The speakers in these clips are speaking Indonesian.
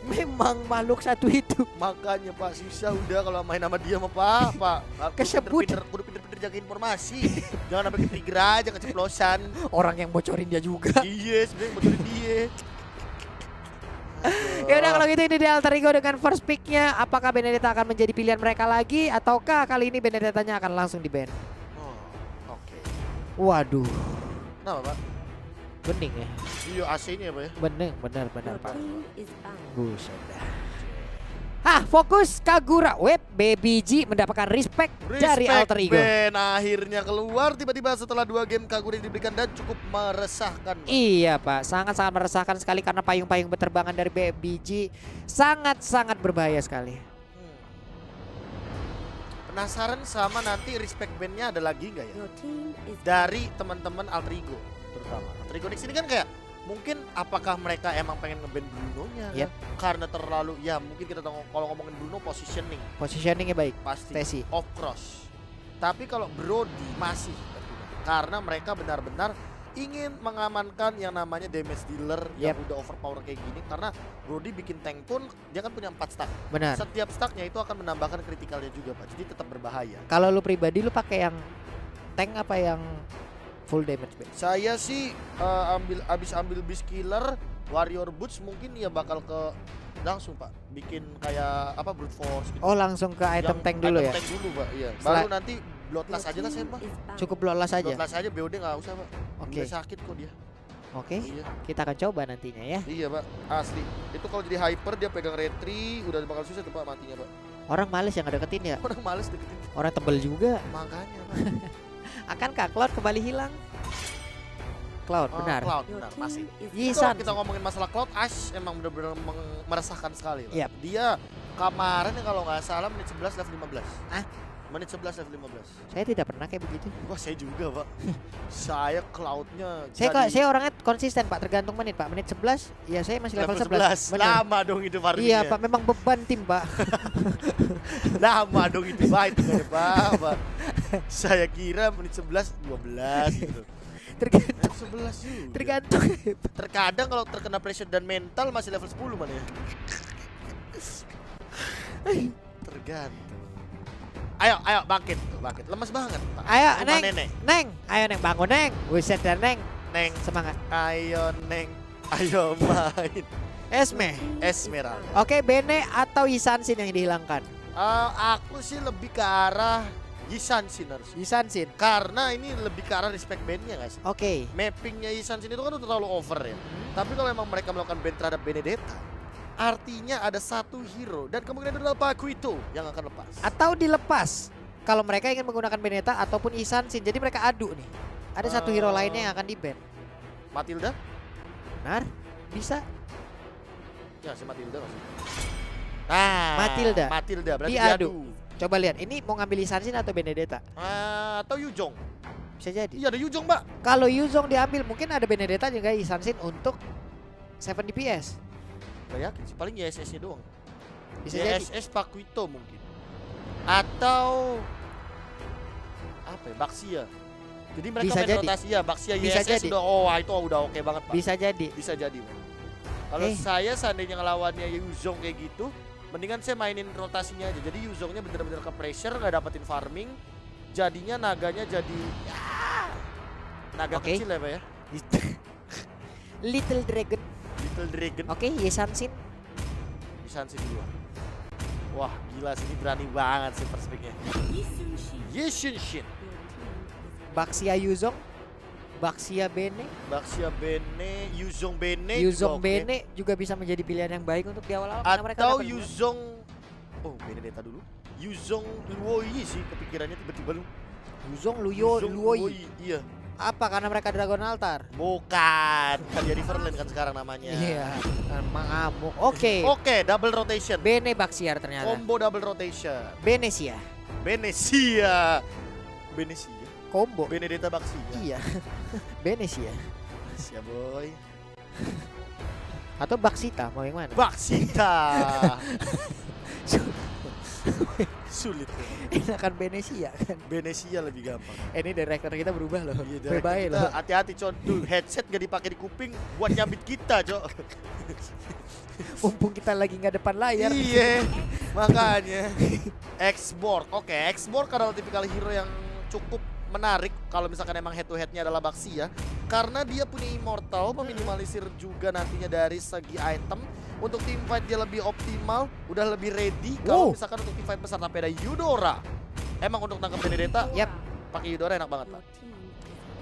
Memang makhluk satu itu. Makanya Pak, susah udah kalau main sama dia mah Pak. Kesebut. Kudu pinter-pinter jaga informasi. Jangan sampai ke-trigger aja keceplosan. Orang yang bocorin dia juga. Iya, sebenarnya bocorin dia. Ya udah kalau gitu ini di Alter Ego dengan first picknya. Apakah Benedetta akan menjadi pilihan mereka lagi ataukah kali ini Benedettanya akan langsung di ban? Oh, oke. Waduh, Kenapa Pak? bening ya. Iya AC-nya Pak ya. Benar Pak. Team is out. Buset dah. Hah, fokus Kagura Web Baby G mendapatkan respect dari Alter Ego. Ben akhirnya keluar tiba-tiba setelah 2 game Kagura diberikan dan cukup meresahkan. Pak. Iya Pak, sangat-sangat meresahkan sekali karena payung-payung berterbangan dari Baby G sangat-sangat berbahaya sekali. Penasaran sama nanti respect bandnya ada lagi nggak ya? Your team is Dari teman-teman Alter Ego terutama. Alter Ego di sini kan kayak mungkin apakah mereka emang pengen ngeband Bruno-nya Yep. karena terlalu ya mungkin kita tahu kalau ngomongin Bruno positioning Positioningnya baik. pasti Stacy. off cross. Tapi kalau Brody masih karena mereka benar-benar ingin mengamankan yang namanya damage dealer yang udah overpower kayak gini karena Brody bikin tank pun dia kan punya 4 stack. Benar. Setiap stacknya itu akan menambahkan kritikalnya juga Pak. Jadi tetap berbahaya. Kalau lu pribadi lu pakai yang tank apa yang full damage Be? Saya sih abis ambil Beast Killer, Warrior Boots mungkin ya bakal ke langsung Pak bikin kayak apa brute force gitu. Oh langsung ke item Yang tank dulu ya? Tank dulu Pak, iya. Setelah- Baru nanti bloodlust aja lah saya Pak. Cukup bloodlust aja? Bloodlust aja, BOD nggak usah Pak. Oke. Udah sakit kok dia. Oke, Iya. kita akan coba nantinya ya. Iya Pak, asli. Itu kalau jadi hyper dia pegang retri udah bakal susah tuh Pak matinya Pak. Orang males yang deketin ya? Orang males deketin. Orang tebel juga. Makanya Pak. Akankah Cloud kembali hilang? Cloud, benar. Cloud, Your benar, team masih. is Yi Kalau San. kita ngomongin masalah Cloud, Ash emang benar-benar meresahkan sekali. Pak. Yap. Dia kemarin ya kalau nggak salah menit 11 level 15. Ah? Menit 11 level 15. Saya tidak pernah kayak begitu. Wah saya juga Pak. Saya Cloud-nya Saya orangnya konsisten Pak, tergantung menit Pak. Menit 11, ya saya masih level 11. Benar. Lama dong itu farmingnya. Iya Pak, memang beban tim Pak. Lama dong itu Pak, itu nggak ada Pak. Saya kira menit 11, 12 gitu. Tergantung. 11 juga. Tergantung. Terkadang kalau terkena pressure dan mental masih level 10 mana ya. Tergantung. Ayo bangkit tuh, bangkit. Lemes banget, Pak. Ayo Rumah Neng, nenek. Neng, ayo Neng bangun Neng. Buset dah Neng, Neng, semangat. ayo Neng. Ayo main. Esme. Esmeralda. Oke, Bene atau Yisansin yang dihilangkan? Aku sih lebih ke arah Yisansin harus. Yisansin. Karena ini lebih ke arah respect bandnya guys. Oke. Mappingnya Yisansin itu kan udah terlalu over ya. Tapi kalau emang mereka melakukan ban terhadap Benedetta, artinya ada satu hero dan kemungkinan itu adalah Paquito yang akan lepas. Atau dilepas kalau mereka ingin menggunakan Benedetta ataupun Yisansin. Jadi mereka adu nih. Ada satu hero lainnya yang akan di-ban. Matilda? Benar? Bisa. Ya si Matilda masih. Nah, Matilda. berarti Diadu. diadu. Coba lihat, ini mau ngambil Yisansin atau Benedetta? Atau Yuzong. Bisa jadi. Iya ada Yuzong, Mbak. Kalau Yuzong diambil, mungkin ada Benedetta juga Yisansin untuk 7 DPS. Gak yakin sih, paling YSS-nya doang. Bisa jadi. YSS Paquito mungkin. Atau apa ya? Baxia. Jadi mereka Bisa main jadi. rotasi ya, Baxia Bisa YSS jadi. udah itu udah oke banget, Pak. Bisa jadi. Bisa jadi, Pak. Kalau saya seandainya ngelawannya Yuzong kayak gitu, mendingan saya mainin rotasinya aja. Jadi Yuzongnya bener-bener ke pressure, nggak dapetin farming. Jadinya naganya jadi ya, naga Oke. kecil ya, Pak ya. Little Dragon. Little Dragon. Oke, Yisansin. Yisansin dulu. Wah, gila sih ini berani banget sih perspeknya. Yisansin. Baxia Yuzong. Baxia Bene. Baxia Bene, Yuzong Bene. Yuzong juga oke. Bene juga bisa menjadi pilihan yang baik untuk di awal-awal karena mereka Atau dapat Yuzong. Oh, Benedetta dulu. Yuzong Luoyi sih kepikirannya tiba-tiba lu. Yuzong Yuzong Luoyi. Iya. Apa karena mereka Dragon Altar? Bukan. Kan dia Riverland kan sekarang namanya. Iya, mengamuk. Oke. Oke, double rotation. Bene Baxiar ternyata. Combo double rotation. Benesia. Benesia. Benesia. Combo. Benedetta Baxia. Iya. Benesia. Benesia boy. Atau Baxita, mau yang mana? Baxita. Sulit ya. Enakan Benesia kan. Benesia lebih gampang. Ini director kita berubah loh. Iya, Berbahaya kita loh. hati-hati Con. Tuh headset gak dipakai di kuping buat nyambit kita, Cok. Mumpung kita lagi nggak depan layar. Iya, makanya. X-Borg, oke, X-Borg adalah tipikal hero yang cukup menarik kalau misalkan emang head to headnya adalah Baxia, karena dia punya immortal, meminimalisir juga nantinya dari segi item. Untuk team fight dia lebih optimal, udah lebih ready. Kalau misalkan untuk team fight besar, tapi ada Eudora. Emang untuk tangkap Benedetta, pakai Eudora enak banget, Pak.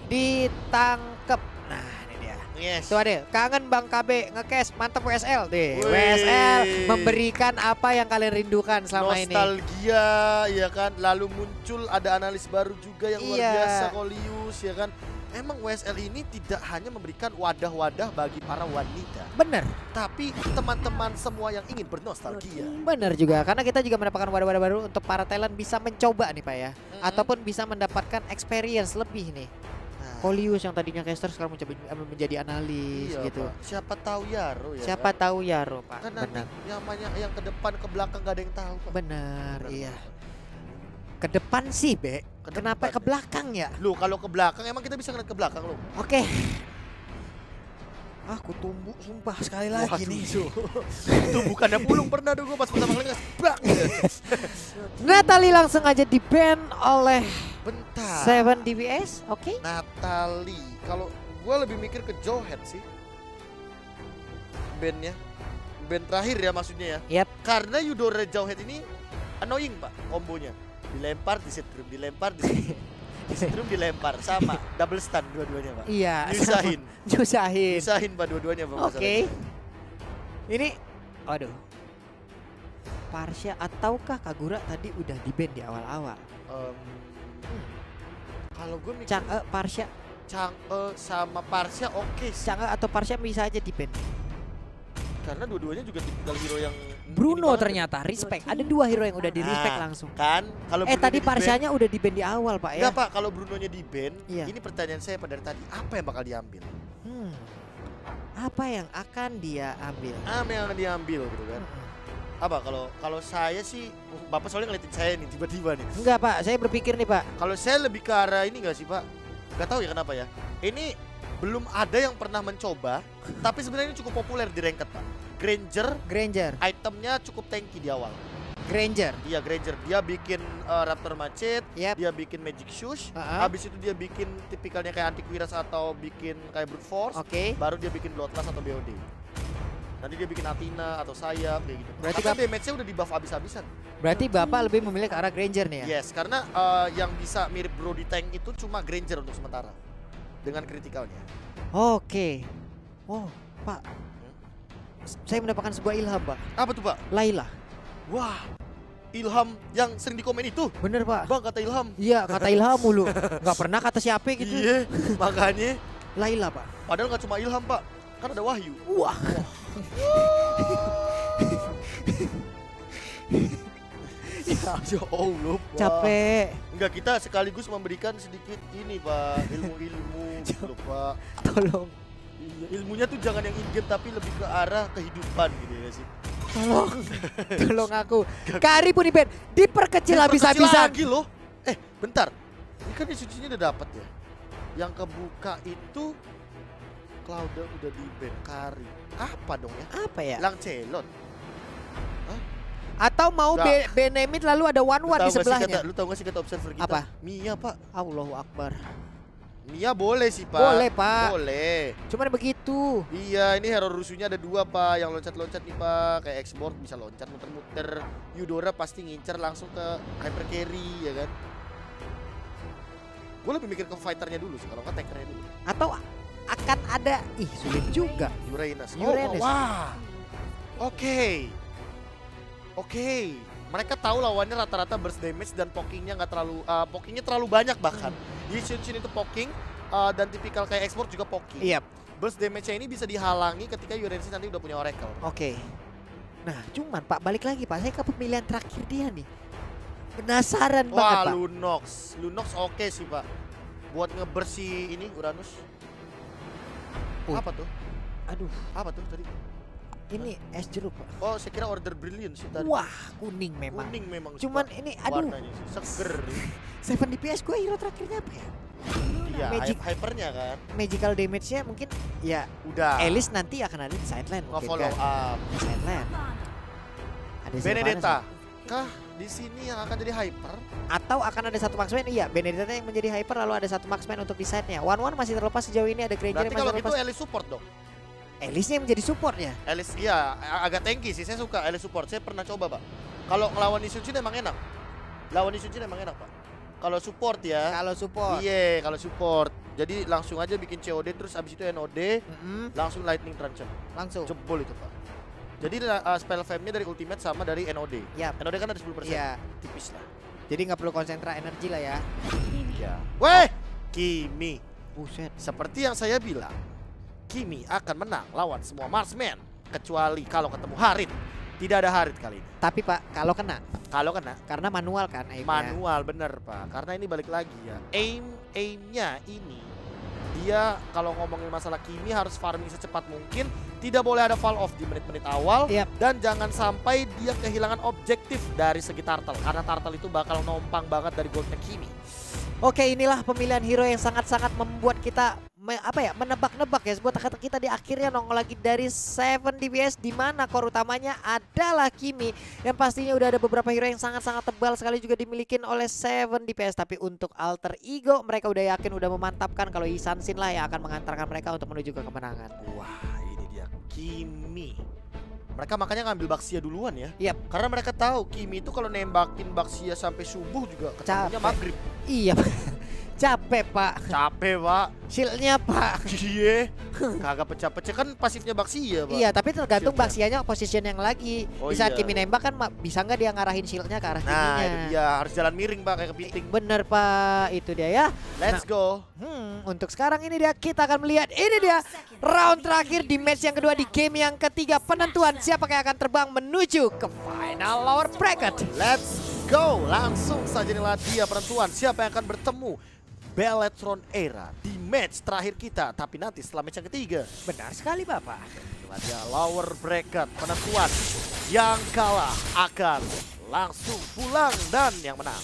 Ditangkep. Nah, ini dia. Yes. Tuh ada, kangen Bang KB nge-cash, mantap WSL deh. WSL memberikan apa yang kalian rindukan selama ini. Nostalgia, ya kan. Lalu muncul ada analis baru juga yang luar biasa, Kolius, ya kan. Emang WSL ini tidak hanya memberikan wadah-wadah bagi para wanita. Bener. Tapi teman-teman semua yang ingin bernostalgia. Bener juga, karena kita juga mendapatkan wadah-wadah baru untuk para talent bisa mencoba nih Pak ya. Ataupun bisa mendapatkan experience lebih nih. Kolius yang tadinya caster sekarang menjadi analis gitu. Pak. Siapa tahu Yaro ya. Siapa tahu Yaro Pak. Kan benar. Yang ke depan ke belakang gak ada yang tahu Pak. Benar, iya. Ke depan sih, Be. Kenapa ke belakang ya? Lu kalau ke belakang emang kita bisa ngeliat ke belakang lu. Oke. Aku tumbuh sumpah sekali lagi nih. Tumbukannya pulung pernah dong gua pas pertama kali nge-sprak. Natalie langsung aja di-ban oleh bentar. 7 DPS, oke. Natalie, kalau gua lebih mikir ke Johead sih. Bandnya. Band terakhir ya maksudnya ya. Yap. Karena Eudora Johead ini annoying Pak kombonya. Dilempar, disetrum, dilempar, disetrum. Disetrum, dilempar, sama. Double stun dua-duanya Pak. Iya. Nyusahin. Nyusahin Pak dua-duanya Pak. Oke. Ini, aduh. Parsha ataukah Kagura tadi udah di-ban di awal-awal? Kalau gue mikir Chang'e, Parsha. Chang'e sama Parsha oke sih. Chang'e atau Parsha bisa aja di-ban. Karena dua-duanya juga tipikal hero yang Bruno ternyata respect. Ada dua hero yang udah di respect langsung. Kan kalau tadi Parsyanya udah di ban di awal Pak ya. Enggak Pak, kalau Brunonya di ban, ini pertanyaan saya pada tadi, apa yang bakal diambil? Apa yang akan dia ambil? Apa yang akan diambil gitu kan? Apa kalau saya sih, Bapak soalnya ngeliatin saya nih tiba-tiba nih. Enggak Pak, saya berpikir nih Pak. Kalau saya lebih ke arah ini enggak sih Pak? Gak tahu ya kenapa ya. Ini belum ada yang pernah mencoba, tapi sebenarnya ini cukup populer di ranked Pak. Granger. Itemnya cukup tanky di awal. Granger. Iya Granger. Dia bikin Raptor Macet, dia bikin Magic Shoes, habis itu dia bikin tipikalnya kayak Antiquiras atau bikin kayak Brute Force. Baru dia bikin Bloodlust atau BOD. Nanti dia bikin Athena atau sayap kayak gitu. Berarti damage-nya udah di buff abis-abisan. Berarti Bapak lebih memilih ke arah Granger nih ya? Yes, karena yang bisa mirip Brody Tank itu cuma Granger untuk sementara. Dengan kritikalnya. Oke. Oh, Pak. Saya mendapatkan sebuah ilham, Pak. Apa tuh, Pak? Layla. Wah, Ilham yang sering di komen itu. Bener, Pak. Bang, kata Ilham. Iya, kata Ilham mulu. Gak pernah kata siapa gitu. Iya, makanya. Layla, Pak. Padahal gak cuma Ilham, Pak. Kan ada Wahyu. Wah. Ya Allah, Pak. Capek. Enggak, kita sekaligus memberikan sedikit ini, Pak. Ilmu-ilmu gitu, Pak. Tolong. Iya, ilmunya tuh jangan yang in-game tapi lebih ke arah kehidupan gitu ya sih. Tolong aku. Kari pun di-ban, diperkecil habis-habisan. Lagi loh. Bentar. Ini kan institusinya udah dapat ya. Yang kebuka itu Cloud udah di-ban Kari. Apa dong ya? Apa ya? Lancelot. Hah? Atau mau Benemit lalu ada one-one di sebelahnya. Lu tau gak sih kata observer kita? Apa? Mia, Pak. Allahu Akbar. Mia boleh sih Pak. Boleh Pak. Boleh. Cuman begitu. Iya, ini hero rusuhnya ada dua Pak. Yang loncat-loncat nih Pak. Kayak X-Borg bisa loncat muter-muter. Eudora pasti ngincer langsung ke hyper carry ya kan. Gue lebih mikir ke fighternya dulu sih. Kalau nggak tankernya dulu. Atau akan ada, sulit juga. Uranus. Wah. Oke. Mereka tahu lawannya rata-rata burst damage dan pokingnya nggak terlalu, pokingnya terlalu banyak bahkan. Jadi Shin itu poking dan tipikal kayak X-Borg juga poking. Iya. Burst damage-nya ini bisa dihalangi ketika Uranus nanti udah punya Oracle. Oke. Nah, cuman Pak balik lagi Pak, saya ke pemilihan terakhir dia nih. Penasaran banget Pak. Lunox oke sih Pak. Buat ngebersih ini Uranus. Apa tuh? Aduh, apa tuh tadi? Ini es jeruk Pak. Oh, saya kira Order Brilliant sih tadi. Wah, kuning memang. Kuning memang. Cuman ini aduh. Warnanya sih seger. 7 DPS gue hero terakhirnya apa ya? Iya, magic hypernya kan. magical damage-nya mungkin ya Udah. Alice nanti akan ada di sideline mungkin Nge-follow kan. up. Sideline. Ada Sylvana Benedetta. sih. Kah di sini yang akan jadi hyper? Atau akan ada satu marksman, iya Benedetta yang menjadi hyper lalu ada satu marksman untuk di side-nya. One masih terlepas sejauh ini, ada Granger Berarti yang kalau masih gitu terlepas. Alice support dong. Alice-nya yang menjadi support ya. Alice iya agak tanky sih, saya suka Alice support. Saya pernah coba, Pak. Kalau ngelawan Isunchin emang enak. Lawan Isunchin emang enak, Pak. Kalau support ya. Kalau support. Iya, kalau support. Jadi langsung aja bikin COD terus abis itu NOD, langsung lightning truncheon. Langsung. Jebol itu, Pak. Jadi spell fame-nya dari ultimate sama dari NOD. Yap. NOD kan ada 10%. Iya. Tipis lah. Jadi nggak perlu konsentra energi lah ya. Iya. Weh, Kimi. Buset. Seperti yang saya bilang, Kimi akan menang lawan semua marksman kecuali kalau ketemu Harit. Tidak ada Harit kali ini. Tapi Pak, kalau kena, Kalau kena karena manual kan aimnya. manual bener, Pak. Karena ini balik lagi ya. Aimnya ini dia kalau ngomongin masalah Kimi harus farming secepat mungkin. Tidak boleh ada fall off di menit-menit awal. Yap. Dan jangan sampai dia kehilangan objektif dari segi turtle. Karena turtle itu bakal nompang banget dari goldnya Kimi. Oke, inilah pemilihan hero yang sangat-sangat membuat kita menebak-nebak ya. Buat kata kita di akhirnya nongol lagi dari 7 DPS di mana core utamanya adalah Kimi. Yang pastinya udah ada beberapa hero yang sangat-sangat tebal sekali juga dimiliki oleh 7 DPS. Tapi untuk alter ego mereka udah yakin, udah memantapkan kalau Isan Sin lah yang akan mengantarkan mereka untuk menuju ke kemenangan. Wah, ini dia Kimi. Mereka makanya ngambil Baxia duluan ya. Yap. Karena mereka tahu Kimi itu kalau nembakin Baxia sampai subuh juga ketemunya Capek. maghrib. Iya, capek Pak. Capek, Pak. Shieldnya Pak. Iya. Kagak pecah-pecah kan pasifnya Baxia, Pak. Iya, tapi tergantung Shieldnya. Baxianya position yang lagi. Oh, Di saat iya. Kimi nembak kan bisa nggak dia ngarahin shieldnya ke arah Nah, Kiminya. itu dia harus jalan miring, Pak, kayak kepiting. Bener Pak, itu dia ya. Let's go. Untuk sekarang ini dia kita akan melihat ini dia round terakhir di match yang kedua di game yang ketiga, penentuan siapa yang akan terbang menuju ke final lower bracket. Let's go. Langsung saja inilah dia penentuan siapa yang akan bertemu Bellatrix Era di match terakhir kita. Tapi nanti setelah match yang ketiga. Benar sekali Bapak. Inilah dia lower bracket penentuan. Yang kalah akan langsung pulang dan yang menang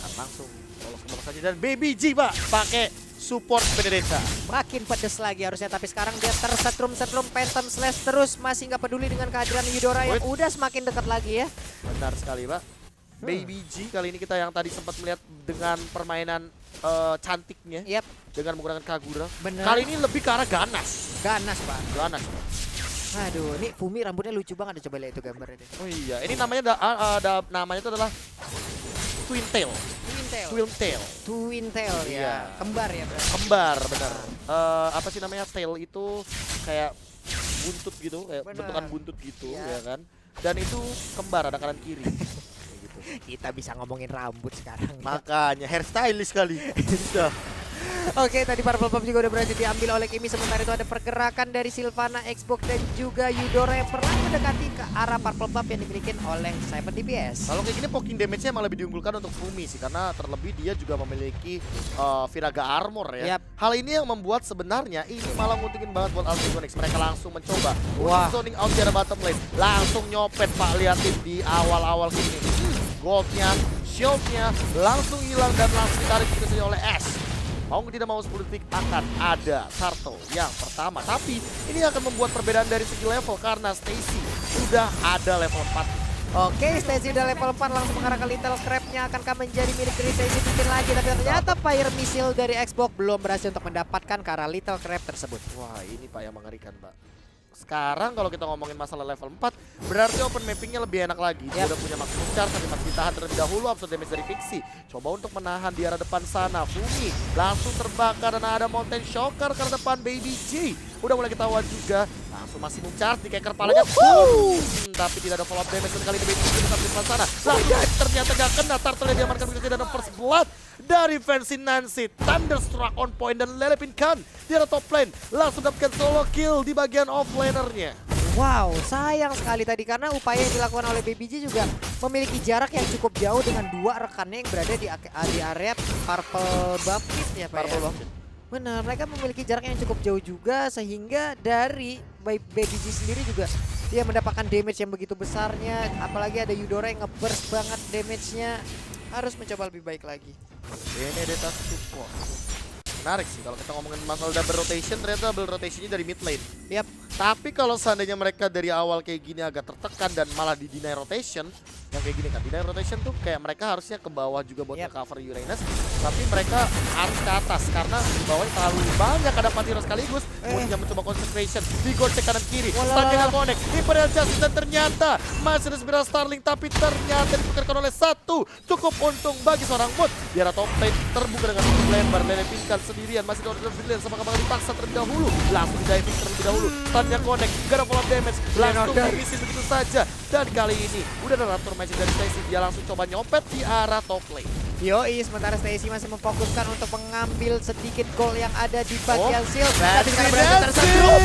akan langsung lolos ke babak saja. Dan Baby G, Pak, pakai support Benedetta. Makin pedes lagi harusnya, tapi sekarang dia tersetrum Phantom Slash terus, masih nggak peduli dengan kehadiran Eudora yang udah semakin dekat lagi ya. Benar sekali, Pak. Baby G kali ini kita yang tadi sempat melihat dengan permainan cantiknya. Yap, Dengan menggunakan Kagura. bener. Kali ini lebih ke arah ganas. ganas Pak. Ganas, Pak. Aduh, ini Fumi rambutnya lucu banget, coba lihat itu gambarnya. Oh iya, ini namanya namanya itu adalah Twin Tail. Twin tail. Twin Tail. Twin tail ya. Iya. Kembar ya berarti. Kembar, benar. Apa sih namanya? Tail itu kayak buntut gitu, kayak Benar. bentukan buntut gitu, Iya. ya kan? Dan itu kembar, ada kanan kiri. Kayak gitu. Kita bisa ngomongin rambut sekarang. Makanya hairstylist kali. Sudah. Oke, tadi Purple Pup juga udah berhasil diambil oleh Kimi. Sementara itu ada pergerakan dari Sylvana, Xbox dan juga Eudora yang pernah mendekati ke arah Purple Pup yang dimiliki oleh 7 DPS. Kalau kayak gini poking damage-nya emang lebih diunggulkan untuk Fumi sih, karena terlebih dia juga memiliki Viraga Armor ya. Yap. Hal ini yang membuat sebenarnya ini malah nguntungin banget buat Altigonix. Mereka langsung mencoba Wah. untuk zoning out di arah bottom lane. Langsung nyopet, Pak, liatin di awal-awal gini. Goldnya, shieldnya langsung hilang dan langsung ditarik begitu saja oleh S. Mau tidak mau 10 detik akan ada Turtle yang pertama. Tapi ini akan membuat perbedaan dari segi level karena Stacy sudah ada level 4. Oke, Stacy udah level 4 langsung mengarah ke Little Crab-nya. Akankah menjadi milik dari Stacy bikin lagi? Tapi ternyata Fire Missile dari Xbox belum berhasil untuk mendapatkan ke arah Little Crab tersebut. Wah, ini Pak yang mengerikan, Pak. Sekarang kalau kita ngomongin masalah level 4, berarti open mappingnya lebih enak lagi. Dia udah punya maximum charge, tapi masih ditahan terlebih dahulu absorb damage dari Pixie. Coba untuk menahan di arah depan sana. Fumi langsung terbakar dan ada Mountain Shocker ke depan Baby G. Udah mulai ketahuan juga. Langsung masih charge di keker palanya. Tapi tidak ada follow up damage dan kali ini Baby G tetap di depan sana. Langsung ternyata gak kena. Turtle diamankan begitu dan first blood dari Fancy Nancy. Thunderstruck on point dan Lelepin Khan di arah top lane. Langsung dapatkan solo kill di bagian offlanernya. Wow, sayang sekali tadi karena upaya yang dilakukan oleh Baby G juga memiliki jarak yang cukup jauh dengan dua rekannya yang berada di area Purple Buffet ya Pak. Purple Ya? Buffet. Benar, mereka memiliki jarak yang cukup jauh juga sehingga dari Baby G sendiri juga dia mendapatkan damage yang begitu besarnya. Apalagi ada Eudora yang nge-burst banget damage-nya. Harus mencoba lebih baik lagi. Benedetta support. Menarik sih kalau kita ngomongin masalah double rotation, ternyata double rotationnya dari mid lane. Yap. Tapi kalau seandainya mereka dari awal kayak gini agak tertekan dan malah di deny rotation, yang kayak gini kan, deny rotation tuh kayak mereka harusnya ke bawah juga buat nge-cover Uranus, tapi mereka harus ke atas karena di bawahnya terlalu banyak ada 4 hero sekaligus. Musuhnya mencoba concentration, digocek kanan kiri, Starling connect, Imperial Justice dan ternyata masih ada Spiral Starling tapi ternyata diputarkan oleh satu. Cukup untung bagi seorang Mood. Di arah top lane terbuka dengan cukup lebar, Lele Pinkan sendirian masih di order villain sama kembali dipaksa terlebih dahulu. Langsung di diving terlebih dahulu. Tanya connect, gak ada follow damage, langsung habisin begitu saja. Dan kali ini udah ada Raptor Magic dari Stacy, dia langsung coba nyopet di arah top lane. Yoi, sementara Stacy masih memfokuskan untuk mengambil sedikit gol yang ada di bagian shield. Tapi sekarang berhasil tersentuh.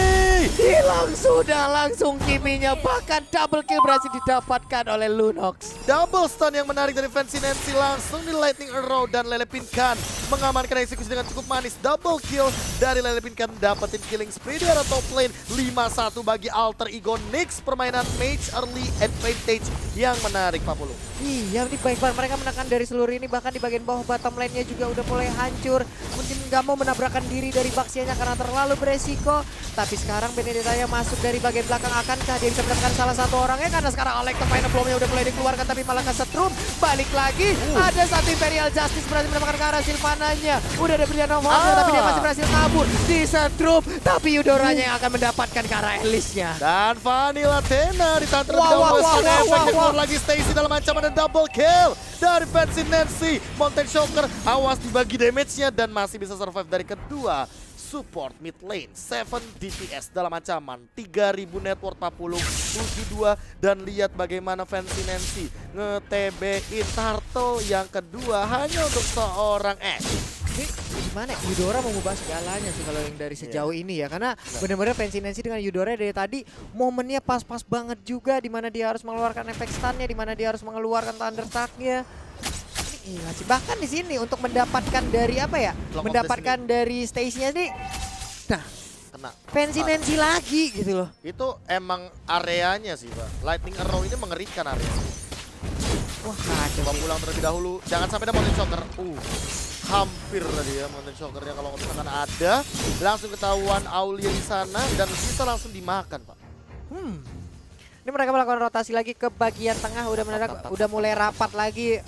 Hilang sudah langsung Kiminya, bahkan double kill berhasil didapatkan oleh Lunox. Double stun yang menarik dari Fancy Nancy, langsung di Lightning Arrow dan Lele Pinkan mengamankan eksekusi dengan cukup manis. Double kill dari Lele Pinkan, dapetin killing spree di arah top lane. 5-1 bagi Alter Ego Nyx, permainan mage early advantage yang menarik Pak Pulu. Iya, ini baik banget mereka menekan dari seluruh ini, bahkan di bagian bawah bottom lane-nya juga udah mulai hancur. Mungkin nggak mau menabrakkan diri dari Baxianya karena terlalu beresiko. Tapi sekarang Benedetta masuk dari bagian belakang, akankah dia bisa mendapatkan salah satu orangnya? Karena sekarang Alec Final Blow-nya udah mulai dikeluarkan tapi malah kesetrum. Balik lagi, ada satu Imperial Justice berhasil mendapatkan ke arah Sylvananya. Udah ada Brilliant of Honor tapi dia masih berhasil kabur. Disetrum, tapi Eudoranya yang akan mendapatkan ke arah Elis-nya. Dan Vanilla Athena ditahan terlebih dahulu. Efeknya keluar lagi Stacy dalam ancaman dan double kill dari Fancy Nancy. Mountain Shocker awas dibagi damage-nya dan masih bisa survive dari kedua support mid lane. 7 DPS dalam ancaman, 3000 net worth 40, 72. Dan lihat bagaimana Fancy Nancy nge-TB-in Turtle yang kedua hanya untuk seorang Ini gimana Eudora mengubah segalanya sih kalau yang dari sejauh ini ya, karena benar-benar Fancy Nancy dengan Eudora dari tadi momennya pas-pas banget juga, dimana dia harus mengeluarkan efek stunnya, dimana dia harus mengeluarkan Thunderstruck-nya. Iya sih, bahkan di sini untuk mendapatkan dari apa ya, mendapatkan dari Stacy-nya nih, nah kena Fancy Nancy lagi gitu loh. Itu emang areanya sih Pak, Lightning Arrow ini mengerikan area. Wah kacau. Coba pulang terlebih dahulu, jangan sampai ada Mountain Shocker. Hampir tadi ya Mountain Shocker-nya, kalau misalkan ada langsung ketahuan Aulia di sana dan bisa langsung dimakan Pak. Ini mereka melakukan rotasi lagi ke bagian tengah, udah mendadak, udah mulai rapat lagi.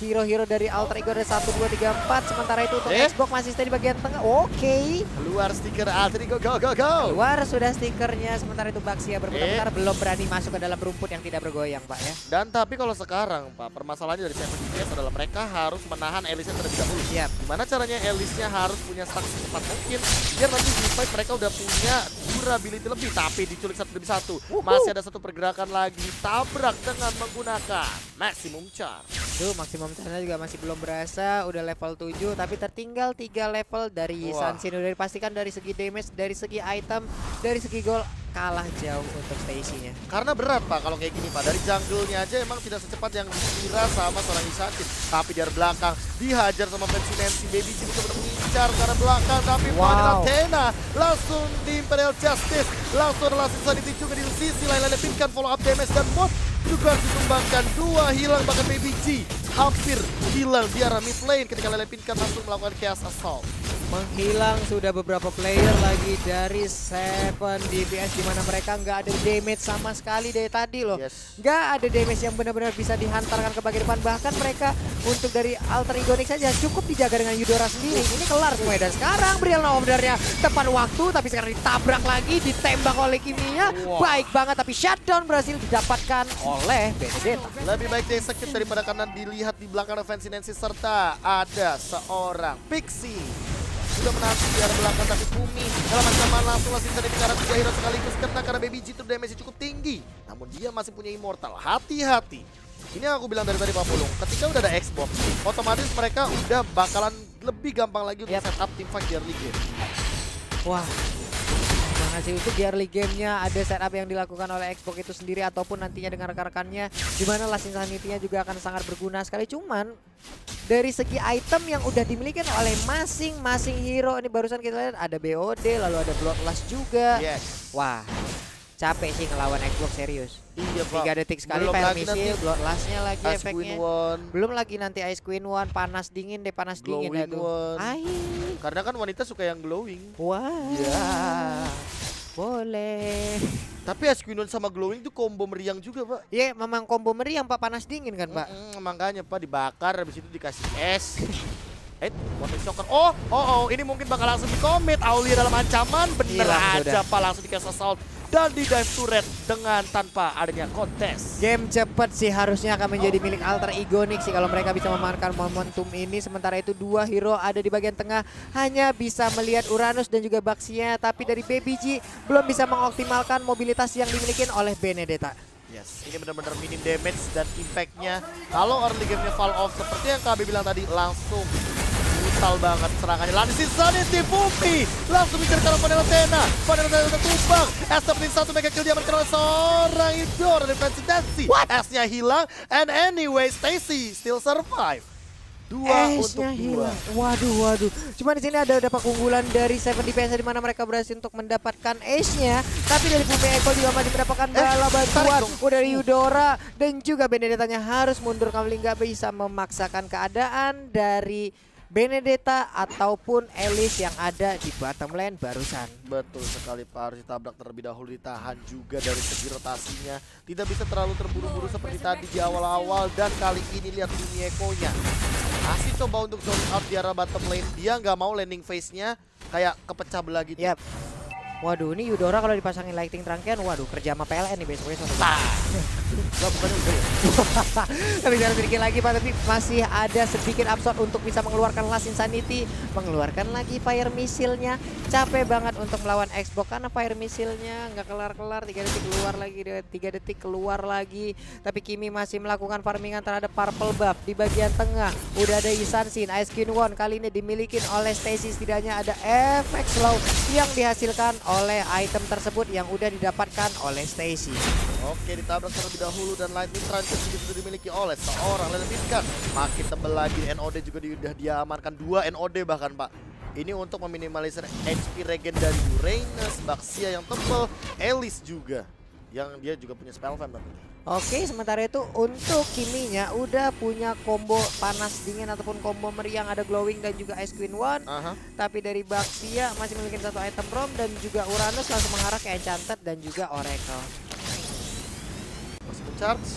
Hero-hero dari Alter Ego ada 1, 2, 3, 4. Sementara itu untuk Xbox masih stay di bagian tengah. Oke. Keluar stiker Alter Ego, go go go. Keluar sudah stikernya. Sementara itu Baxia berputar-putar belum berani masuk ke dalam rumput yang tidak bergoyang Pak ya. Dan tapi kalau sekarang Pak, permasalahannya dari 7 DPS adalah mereka harus menahan Elisnya terlebih dahulu. Siap. Gimana caranya Elisnya harus punya stack secepat mungkin biar nanti di fight mereka udah punya durability lebih. Tapi diculik 1 demi 1. Masih ada satu pergerakan lagi, tabrak dengan menggunakan Maximum Charge. Tuh maksimum charge juga masih belum berasa, udah level 7 tapi tertinggal 3 level dari Sunsin. Udah dipastikan dari segi damage, dari segi item, dari segi gol kalah jauh untuk Stacy-nya. Karena berat Pak kalau kayak gini Pak, dari jungle-nya aja emang tidak secepat yang dikira sama seorang Isakin. Tapi dari belakang dihajar sama Fancy Nancy, Baby G benar-benar mengincar ke arah belakang. Tapi Vanilla Athena langsung di Imperial Justice, langsung relasi sanity juga di sisi lain. Lele Pinkan follow up damage dan Mod juga ditumbangkan, 2 hilang, bahkan Baby G hampir hilang di arah mid lane ketika Lele Pinkan langsung melakukan Chaos Assault. Menghilang sudah beberapa player lagi dari 7 DPS, dimana mereka nggak ada damage sama sekali dari tadi loh. Nggak ada damage yang benar-benar bisa dihantarkan ke bagian depan. Bahkan mereka untuk dari Alter Ego Nyx saja cukup dijaga dengan Eudora sendiri. Ini kelar semua dan sekarang Brilliant Order-nya tepat waktu, tapi sekarang ditabrak lagi, ditembak oleh Kiminya. Baik banget, tapi shutdown berhasil didapatkan oleh Benedetta. Lebih baik dia sakit daripada karena dilihat di belakang Fancy Nancy serta ada seorang Pixie. Sudah menanti di arah belakang tapi Bumi dalam ancaman langsung bisa dibicarakan 3 hero sekaligus kena karena Baby G itu damage cukup tinggi. Namun dia masih punya Immortal. Hati-hati. Ini yang aku bilang dari tadi Pak Pulung. Ketika udah ada Xbox, otomatis mereka udah bakalan lebih gampang lagi untuk setup teamfight di early game. Wah. Masih untuk di early game-nya ada setup yang dilakukan oleh Xbox itu sendiri ataupun nantinya dengan rekan-rekannya, di mana Last Insanity-nya juga akan sangat berguna sekali. Cuman dari segi item yang udah dimiliki oleh masing-masing hero, ini barusan kita lihat ada BOD, lalu ada Bloodlust juga. Wah, capek sih ngelawan Xbox serius. Iya Pak. 3 detik sekali Belum fire lagi missile, nanti lastnya lagi Ice efeknya. Queen One, Belum lagi nanti Ice Queen One, panas dingin deh, panas dingin Glowing itu. One. Karena kan wanita suka yang glowing. Wah. Ya. Boleh. Tapi Ice Queen One sama glowing itu combo meriang juga Pak. Iya, memang combo meriang Pak, panas dingin kan Pak. Makanya Pak dibakar, habis itu dikasih es. Warning shocker. Oh, ini mungkin bakal langsung di-commit. Aulia dalam ancaman, bener Hilang aja Pak, langsung dikasih assault. Dan di dive turret dengan tanpa adanya kontes. Game cepet sih harusnya akan menjadi milik Alter Egonic sih kalau mereka bisa memanfaatkan momentum ini. Sementara itu 2 hero ada di bagian tengah hanya bisa melihat Uranus dan juga Baxia. Tapi dari Baby G belum bisa mengoptimalkan mobilitas yang dimiliki oleh Benedetta. Yes, ini benar-benar minim damage dan impactnya. Kalau early game-nya fall off seperti yang KB bilang tadi, langsung brutal banget serangannya. Lanis Insanity, Bumi langsung bicara Panelotena. Panelotena tumbang. S-Dapetin 1 mega kill diamankan oleh seorang Idol dari Fancy Dancy. S-nya hilang, and anyway Stacy still survive. 2 untuk 2. Hilang. Waduh. Cuma di sini ada keunggulan dari 7 DPS di mana mereka berhasil untuk mendapatkan ace-nya. Tapi dari Bumi Eko juga masih mendapatkan bala bantuan dari Eudora dan juga Benedetta-nya harus mundur kembali, nggak bisa memaksakan keadaan dari Benedetta ataupun Elise yang ada di bottom lane barusan. Betul sekali Pak, harus ditabrak terlebih dahulu, ditahan juga dari segi rotasinya. Tidak bisa terlalu terburu-buru seperti tadi di awal-awal, dan kali ini lihat Bumi Eko-nya masih coba untuk zone out di arah bottom lane. Dia nggak mau landing phase-nya kayak kepecah belah gitu. Yap. Waduh, ini Eudora kalau dipasangin lighting trangkean, waduh kerja sama PLN nih besok-besok. Tapi jangan sedikit lagi Pak, tapi masih ada sedikit absorb untuk bisa mengeluarkan Last Insanity, mengeluarkan lagi fire missile-nya. Capek banget untuk melawan Xbox karena fire missile-nya nggak kelar-kelar, 3 detik keluar lagi, 3 detik keluar lagi. Tapi Kimi masih melakukan farmingan terhadap purple buff di bagian tengah. Udah ada Isansin, Ice Queen One kali ini dimiliki oleh Stacy. Setidaknya ada efek slow yang dihasilkan oleh item tersebut yang udah didapatkan oleh Stacy. Oke, ditabrak terlebih dahulu dan lightning transit sudah dimiliki oleh seorang Lennon. Makin tebel lagi, NOD juga sudah diamankan, 2 NOD bahkan Pak. Ini untuk meminimalisir HP regen dari Uranus, Baxia yang tebel, Elise juga yang dia juga punya spell fan tentunya. Oke, sementara itu untuk Kiminya udah punya combo panas dingin ataupun combo meriang, ada glowing dan juga Ice Queen One. Tapi dari Baxia masih memiliki 1 item rom dan juga Uranus langsung mengarah ke Enchanted dan juga Oracle. Masih charge.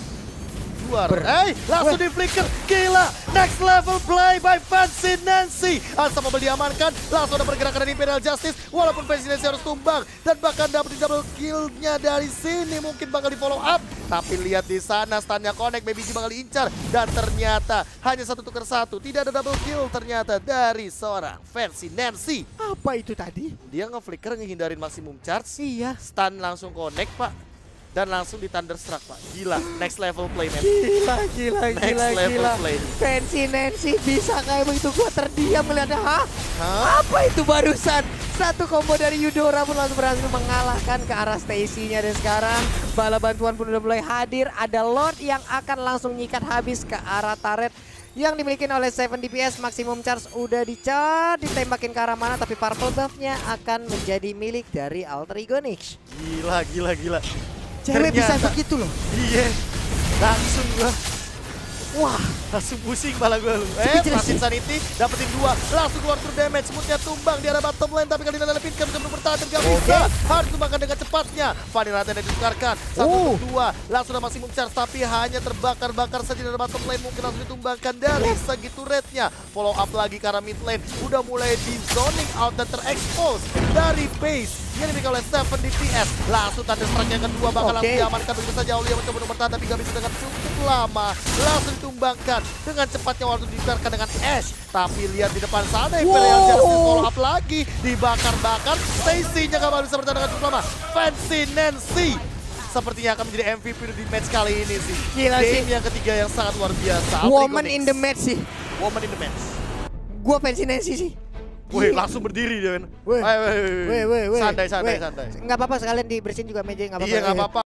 Langsung di flicker, gila, next level play by Fancy Nancy. Sama diamankan, langsung ada pergerakan dari Imperial Justice, walaupun Fancy Nancy harus tumbang dan bahkan dapat double kill-nya dari sini, mungkin bakal di follow up. Tapi lihat di sana, stunnya connect, Baby G bakal diincar dan ternyata hanya 1 tukar 1, tidak ada double kill ternyata dari seorang Fancy Nancy. Apa itu tadi? Dia nge-flicker ngehindarin maximum charge, Iya. stun langsung connect Pak. Dan langsung di Thunderstruck Pak. Gila, next level play man. Gila. Fancy Nancy bisa kayak begitu, gua terdiam melihatnya. Apa itu barusan? 1 combo dari Eudora pun langsung berhasil mengalahkan ke arah Stacy-nya. Dan sekarang bala bantuan pun udah mulai hadir. Ada Lord yang akan langsung nyikat habis ke arah turret yang dimiliki oleh 7 DPS. Maximum charge udah dicharge, ditembakin ke arah mana, tapi purple buff-nya akan menjadi milik dari Alter Egonic. Gila. Cewek bisa begitu loh. Iya. Langsung gua. Wah, langsung pusing malah gua. Pas Insanity dapetin 2, langsung keluar true damage, smoothnya tumbang di arah bottom lane, tapi kali ini ada Pitcam untuk bertahan dan gak bisa. Harus tumbangkan dengan cepatnya. Vanilla Tena ditukarkan, 1-2, langsung ada maximum charge, tapi hanya terbakar-bakar saja di arah bottom lane, mungkin langsung ditumbangkan dari segi turretnya. Follow up lagi ke arah mid lane, udah mulai di zoning out dan terekspos dari base yang dimiliki oleh 7 DPS. Langsung Thunderstruck yang kedua bakal langsung diamankan, begitu saja Aulia mencoba untuk bertahan tapi gak bisa dengan cukup lama. Langsung ditumbangkan dengan cepatnya waktu ditukarkan dengan Ash. Tapi lihat di depan sana Imperial Justice follow up lagi, dibakar-bakar. Stacy-nya gak bisa bertahan dengan cukup lama. Fancy Nancy sepertinya akan menjadi MVP di match kali ini sih. Gila sih. Game yang ketiga yang sangat luar biasa. Woman in the match sih. Woman in the match. Gua Fancy Nancy sih. Wih, langsung berdiri dia. Wih. Santai. Nggak apa-apa sekalian dibersihin juga meja, nggak apa-apa. Iya, nggak apa-apa.